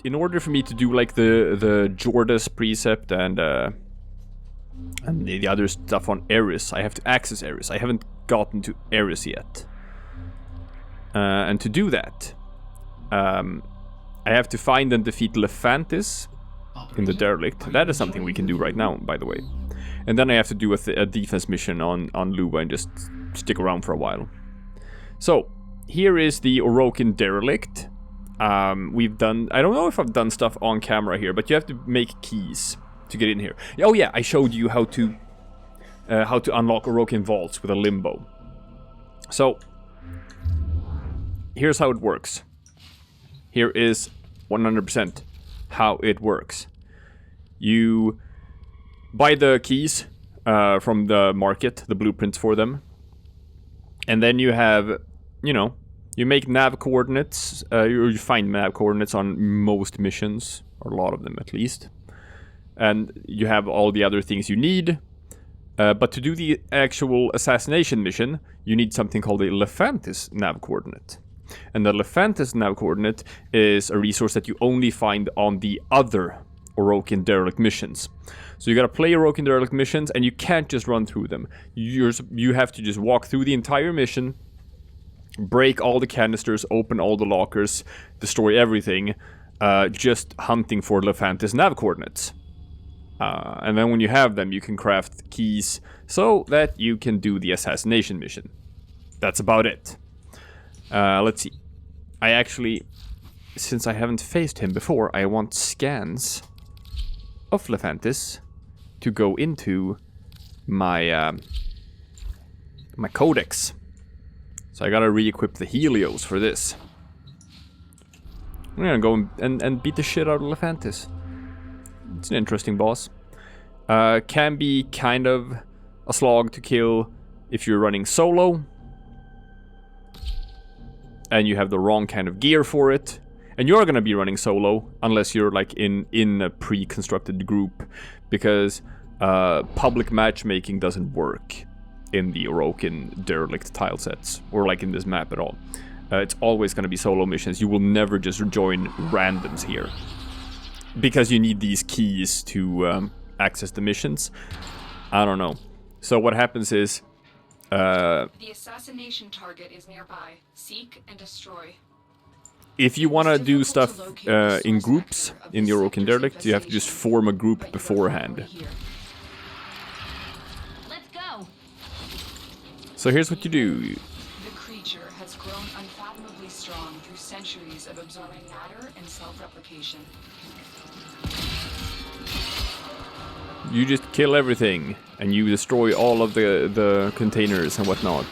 in order for me to do like the Jordas precept and the other stuff on Eris, I have to access Eris. I haven't gotten to Eris yet. And to do that, I have to find and defeat Lephantis in the Derelict. That is something we can do right now, by the way. And then I have to do a defense mission on Luba and just stick around for a while. So, here is the Awoken Derelict. We've done... I don't know if I've done stuff on camera here, but you have to make keys to get in here. Oh yeah, I showed you how to unlock Awoken vaults with a limbo. So, here's how it works. Here is 100% how it works. You buy the keys from the market, the blueprints for them. And then you have, you know, you make nav coordinates, you find nav coordinates on most missions, or a lot of them at least. And you have all the other things you need. But to do the actual assassination mission, you need something called a Lephantis nav coordinate. And the Lephantis nav coordinate is a resource that you only find on the other Awoken Derelict missions. So you gotta play Awoken Derelict missions, and you can't just run through them. You have to just walk through the entire mission, break all the canisters, open all the lockers, destroy everything, just hunting for Lephantis nav coordinates. And then when you have them, you can craft keys so that you can do the assassination mission. That's about it. Let's see. I actually, since I haven't faced him before, I want scans of Lephantis to go into my my codex. So I gotta re-equip the Helios for this. I'm gonna go and beat the shit out of Lephantis. It's an interesting boss. Can be kind of a slog to kill if you're running solo. And you have the wrong kind of gear for it. And you're gonna be running solo, unless you're like in a pre-constructed group. Because public matchmaking doesn't work in the Awoken Derelict tile sets. Or like in this map at all. It's always gonna be solo missions. You will never just join randoms here. Because you need these keys to access the missions. I don't know. So what happens is... the assassination target is nearby. Seek and destroy. If you want to do stuff in groups in the Awoken Derelict, you have to just form a group beforehand. Let's go. So here's what you do. The creature has grown unfathomably strong through centuries of absorbing matter and self-replication. You just kill everything, and you destroy all of the containers and whatnot.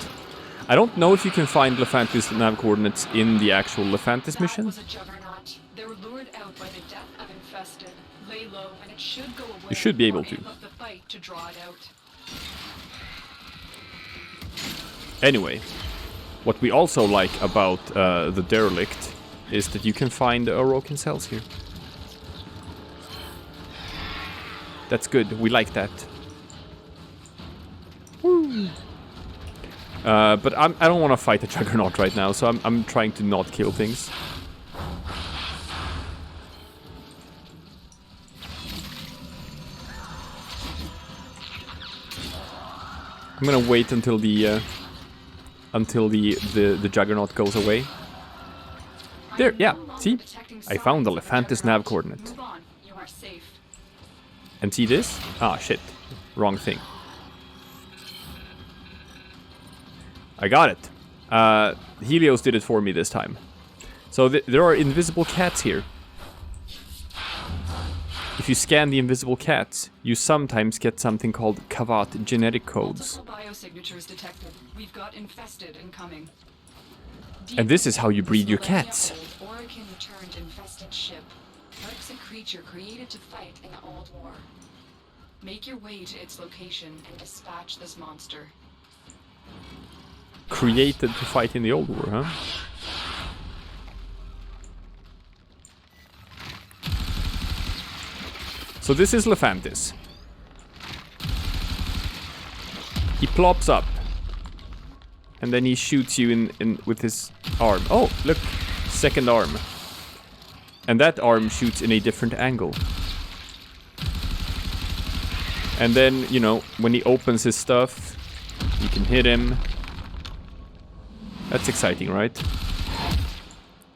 I don't know if you can find Lephantis nav coordinates in the actual Lephantis mission. That was a juggernaut. They were lured out by the death of infested. Lay low, and it should go away. You should be able to. The fight to draw it out. Anyway, what we also like about the Derelict is that you can find Awoken cells here. That's good. We like that. Woo. But I don't want to fight the Juggernaut right now, so I'm trying to not kill things. I'm gonna wait until the Juggernaut goes away. There, yeah. See, I found the Lephantis nav coordinate. Move on. You are safe. And see this? Ah, shit. Wrong thing. I got it. Helios did it for me this time. So there are invisible cats here. If you scan the invisible cats, you sometimes get something called Kavat genetic codes. Multiple biosignatures detected. We've got infested incoming. And this is how you breed your cats. Orokin returned infested ship. Perhaps a creature created to fight in the old war. Make your way to its location and dispatch this monster. Created to fight in the old war, huh? So this is Lephantis. He plops up. And then he shoots you in with his arm. Oh, look. Second arm. And that arm shoots in a different angle. And then, you know, when he opens his stuff, you can hit him. That's exciting, right?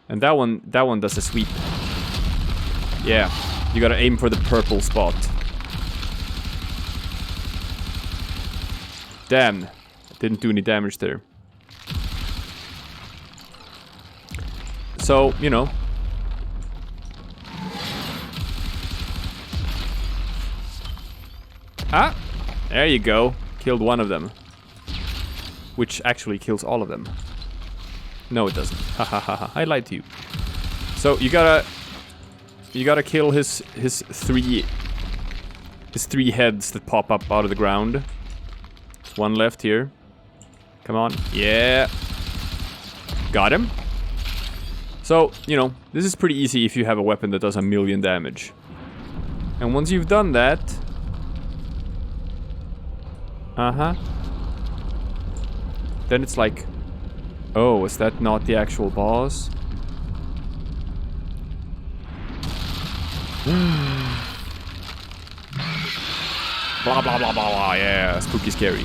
And that one does a sweep. Yeah, you gotta aim for the purple spot. Damn, didn't do any damage there. So, you know. Ah, there you go. Killed one of them. Which actually kills all of them. No, it doesn't. Ha ha ha ha. I lied to you. So you gotta kill his three heads that pop up out of the ground. There's one left here. Come on. Yeah. Got him. So, you know, this is pretty easy if you have a weapon that does 1,000,000 damage. And once you've done that... Then it's like... Oh, is that not the actual boss? Blah blah blah blah blah, yeah, spooky scary.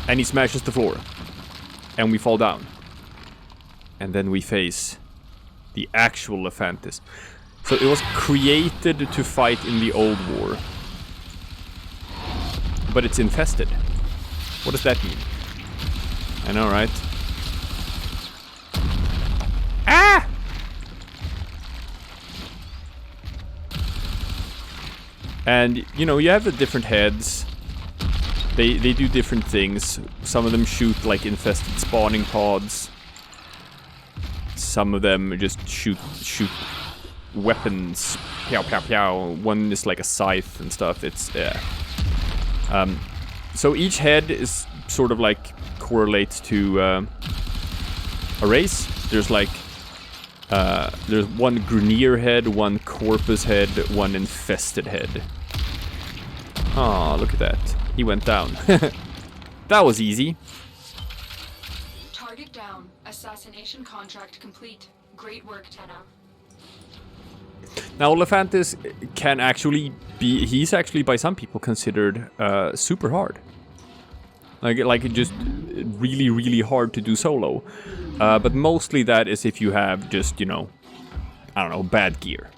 And he smashes the floor. And we fall down. And then we face the actual Lephantis. So it was created to fight in the old war. But it's infested. What does that mean? I know, right? Ah! And, you know, you have the different heads. They do different things. Some of them shoot like infested spawning pods. Some of them just shoot weapons. Pow pow pow. One is like a scythe and stuff. It's yeah. So each head is sort of like correlates to a race. There's like there's one Grenier head, one Corpus head, one infested head. Aw, look at that. He went down. That was easy. Target down. Assassination contract complete. Great work, Tenno. Now, Lephantis can actually be... He's actually, by some people, considered super hard. Like just really, really hard to do solo. But mostly that is if you have just, you know, I don't know, bad gear.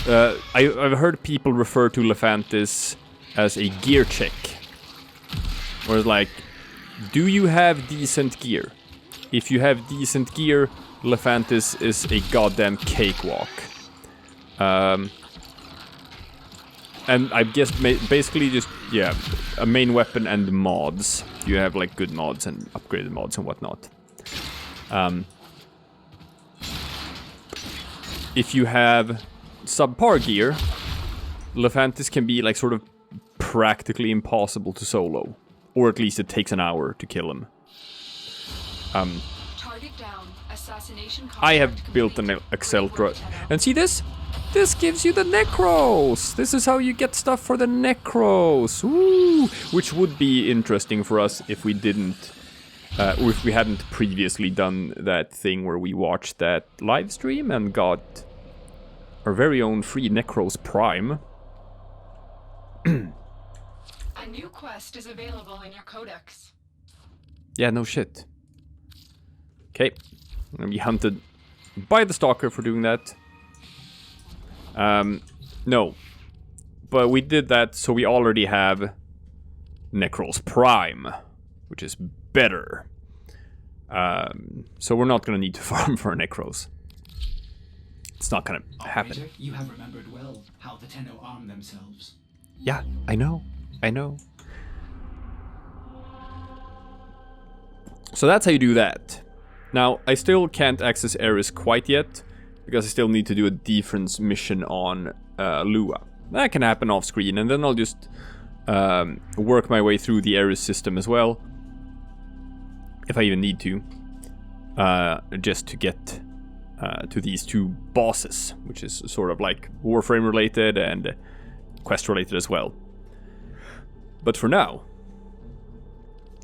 I've heard people refer to Lephantis as a gear check. Where it's like, do you have decent gear? If you have decent gear, Lephantis is a goddamn cakewalk. And I guess basically just, yeah, a main weapon and mods. You have like good mods and upgraded mods and whatnot. If you have subpar gear, Lephantis can be like sort of practically impossible to solo. Or at least it takes an hour to kill him. Target down. Assassination I have built an Acceltra. And see this? This gives you the Necros! This is how you get stuff for the Necros! Woo! Which would be interesting for us if we didn't... or if we hadn't previously done that thing where we watched that live stream and got our very own free Necros Prime. A new quest is available in your codex. Yeah, no shit. Okay. I'm gonna be hunted by the Stalker for doing that. No. But we did that, so we already have Necros Prime, which is better. So we're not gonna need to farm for Necros. It's not gonna happen. Operator, you have remembered well how the Tenno arm themselves. Yeah, I know. So that's how you do that. Now, I still can't access Eris quite yet, because I still need to do a defense mission on Lua. That can happen off screen, and then I'll just work my way through the Eris system as well. If I even need to. Just to get to these two bosses, which is sort of like Warframe related and quest related as well. But for now,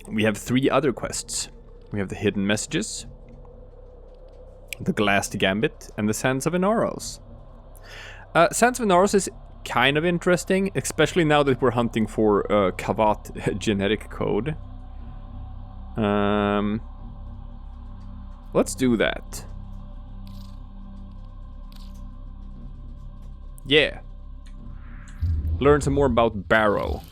we have 3 other quests. We have the hidden messages, the Glassed Gambit, and the Sands of Inaros. Sands of Inaros is kind of interesting, especially now that we're hunting for Kavat genetic code. Let's do that. Yeah. Learn some more about Barrow.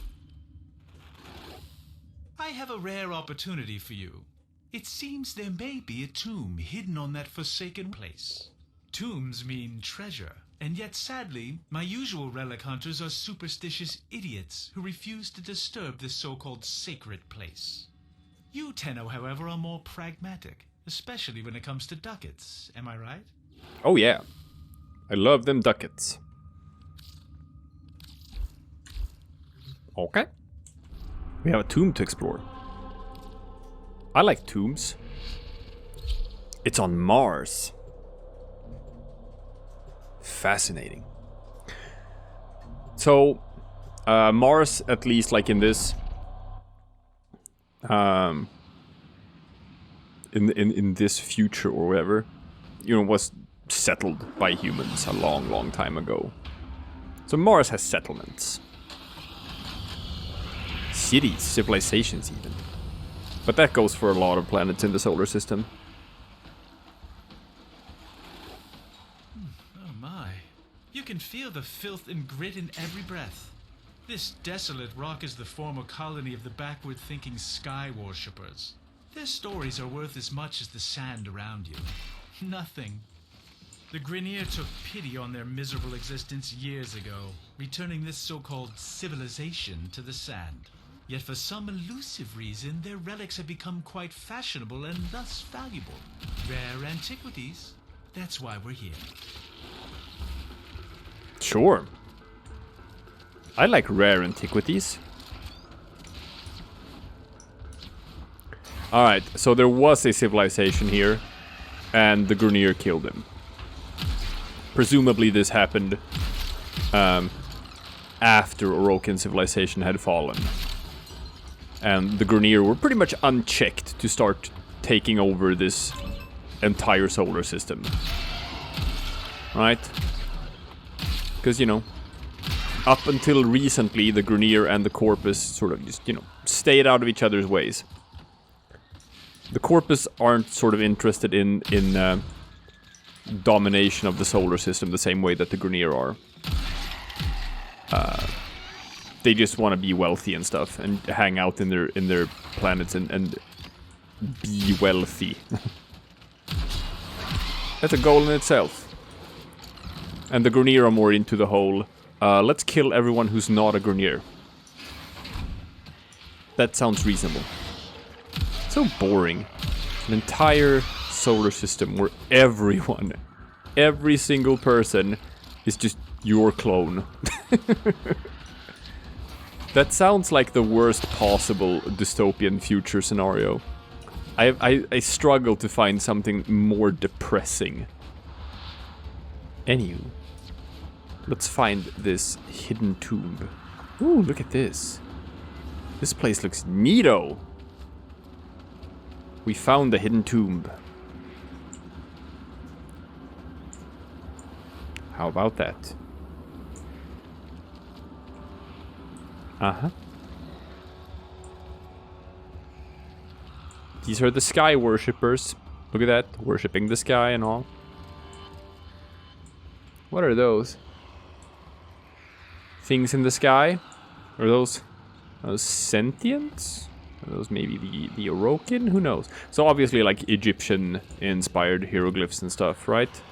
I have a rare opportunity for you. It seems there may be a tomb hidden on that forsaken place. Tombs mean treasure, and yet sadly, my usual relic hunters are superstitious idiots who refuse to disturb this so-called sacred place. You, Tenno, however, are more pragmatic, especially when it comes to ducats, am I right? Oh yeah. I love them ducats. Okay. We have a tomb to explore. I like tombs. It's on Mars. Fascinating. So, Mars, at least like in this, in this future or whatever, you know, was settled by humans a long, long time ago. So Mars has settlements. Cities, civilizations even. But that goes for a lot of planets in the solar system. Oh my. You can feel the filth and grit in every breath. This desolate rock is the former colony of the backward-thinking sky worshippers. Their stories are worth as much as the sand around you. Nothing. The Grineer took pity on their miserable existence years ago, returning this so-called civilization to the sand. Yet for some elusive reason, their relics have become quite fashionable and thus valuable. Rare antiquities. That's why we're here. Sure. I like rare antiquities. Alright, so there was a civilization here, and the Grineer killed him. Presumably this happened after Orokin civilization had fallen. And the Grineer were pretty much unchecked to start taking over this entire solar system. Right? Because, you know, up until recently, the Grineer and the Corpus sort of just, you know, stayed out of each other's ways. The Corpus aren't sort of interested in domination of the solar system the same way that the Grineer are. They just want to be wealthy and stuff, and hang out in their planets and be wealthy. That's a goal in itself. And the Grineer are more into the whole, let's kill everyone who's not a Grineer. That sounds reasonable. So boring. An entire solar system where everyone, every single person is just your clone. That sounds like the worst possible dystopian future scenario. I struggle to find something more depressing. Anywho, let's find this hidden tomb. Ooh, look at this. This place looks neato. We found the hidden tomb. How about that? Uh-huh. These are the sky worshippers. Look at that, worshipping the sky and all. What are those? Things in the sky? Are those sentients? Are those maybe the Orokin? Who knows? So obviously like Egyptian-inspired hieroglyphs and stuff, right?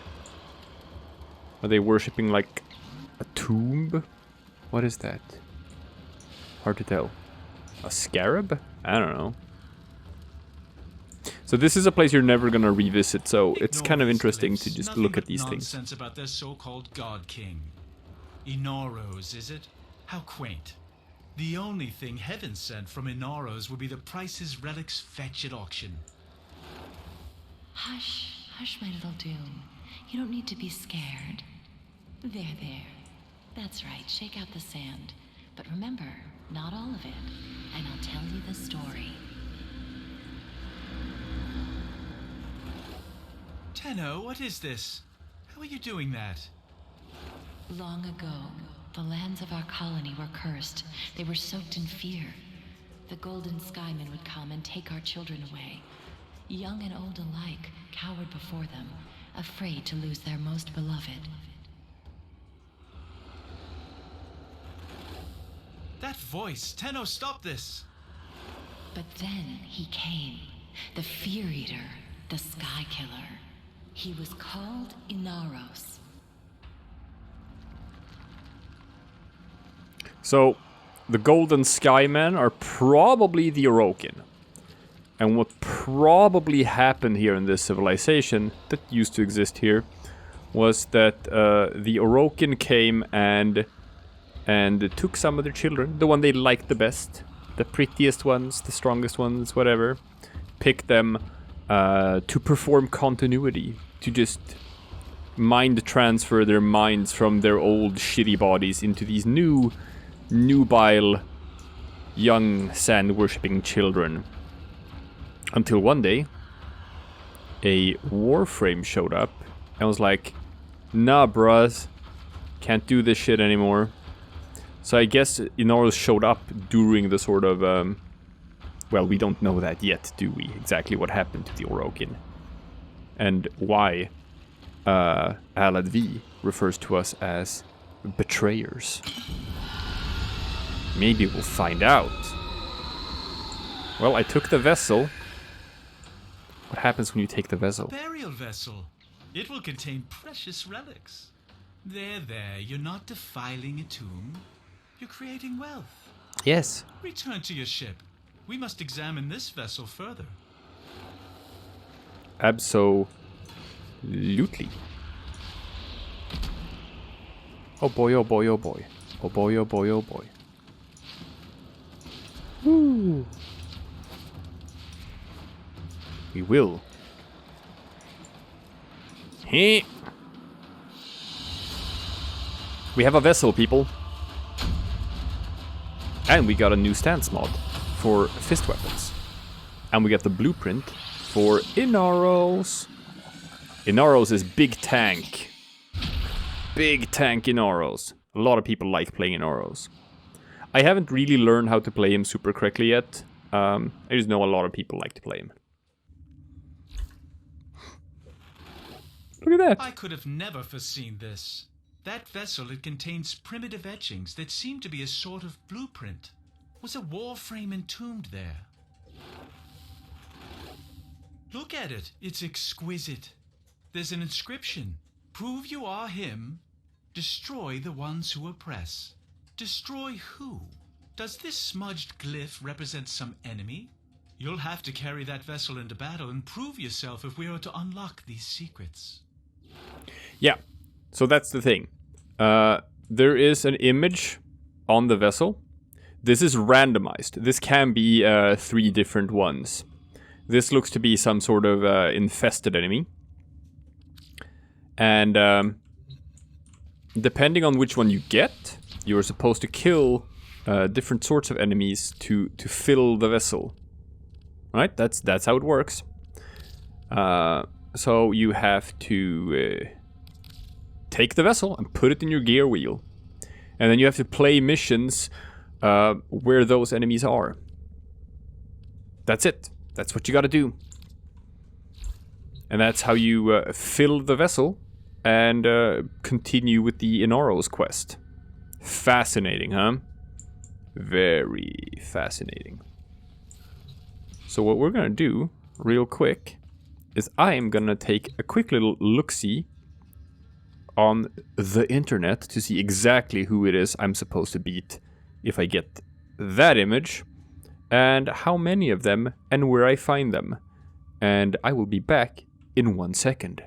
Are they worshipping like a tomb? What is that? Hard to tell. A scarab? I don't know. So this is a place you're never gonna revisit, so it's kind of interesting to just look at these things. Nonsense about their so-called God King. Inaros, is it? How quaint. The only thing heaven sent from Inaros would be the prices relics fetch at auction. Hush, hush, my little Doom. You don't need to be scared. There, there. That's right, shake out the sand. But remember, not all of it. And I'll tell you the story. Tenno, what is this? How are you doing that? Long ago, the lands of our colony were cursed. They were soaked in fear. The Golden Skymen would come and take our children away. Young and old alike cowered before them, afraid to lose their most beloved. That voice! Tenno, stop this! But then he came, the Fear Eater, the Sky Killer. He was called Inaros. So, the Golden Skymen are probably the awoken. And what probably happened here in this civilization that used to exist here was that the awoken came and took some of their children, the one they liked the best, the prettiest ones, the strongest ones, whatever, picked them to perform continuity, to just mind transfer their minds from their old shitty bodies into these nubile, young sand-worshipping children. Until one day, a Warframe showed up and was like, nah, bruh, can't do this shit anymore. So I guess Inaros showed up during the sort of, well, we don't know that yet, do we? Exactly what happened to the Orokin. And why Alad V refers to us as betrayers. Maybe we'll find out. Well, I took the vessel. What happens when you take the vessel? Burial vessel. It will contain precious relics. There, you're not defiling a tomb. You're creating wealth. Yes. Return to your ship. We must examine this vessel further. Absolutely. Oh boy, oh boy, oh boy. Oh boy, oh boy, oh boy. Woo. We will. Hey. We have a vessel, people. And we got a new stance mod for fist weapons. And we got the blueprint for Inaros. Inaros is big tank. Big tank Inaros. A lot of people like playing Inaros. I haven't really learned how to play him super correctly yet. I just know a lot of people like to play him. Look at that. I could have never foreseen this. That vessel, it contains primitive etchings that seem to be a sort of blueprint. Was a Warframe entombed there? Look at it. It's exquisite. There's an inscription. Prove you are him. Destroy the ones who oppress. Destroy who? Does this smudged glyph represent some enemy? You'll have to carry that vessel into battle and prove yourself if we are to unlock these secrets. Yeah, so that's the thing. There is an image on the vessel. This is randomized. This can be 3 different ones. This looks to be some sort of infested enemy. And depending on which one you get, you're supposed to kill different sorts of enemies to fill the vessel. Right? That's how it works. So you have to take the vessel and put it in your gear wheel. And then you have to play missions where those enemies are. That's it. That's what you gotta do. And that's how you fill the vessel and continue with the Inaros quest. Fascinating, huh? Very fascinating. So what we're gonna do, real quick, is I'm gonna take a quick little look-see on the internet to see exactly who it is I'm supposed to beat if I get that image, and how many of them and where I find them. And I will be back in 1 second.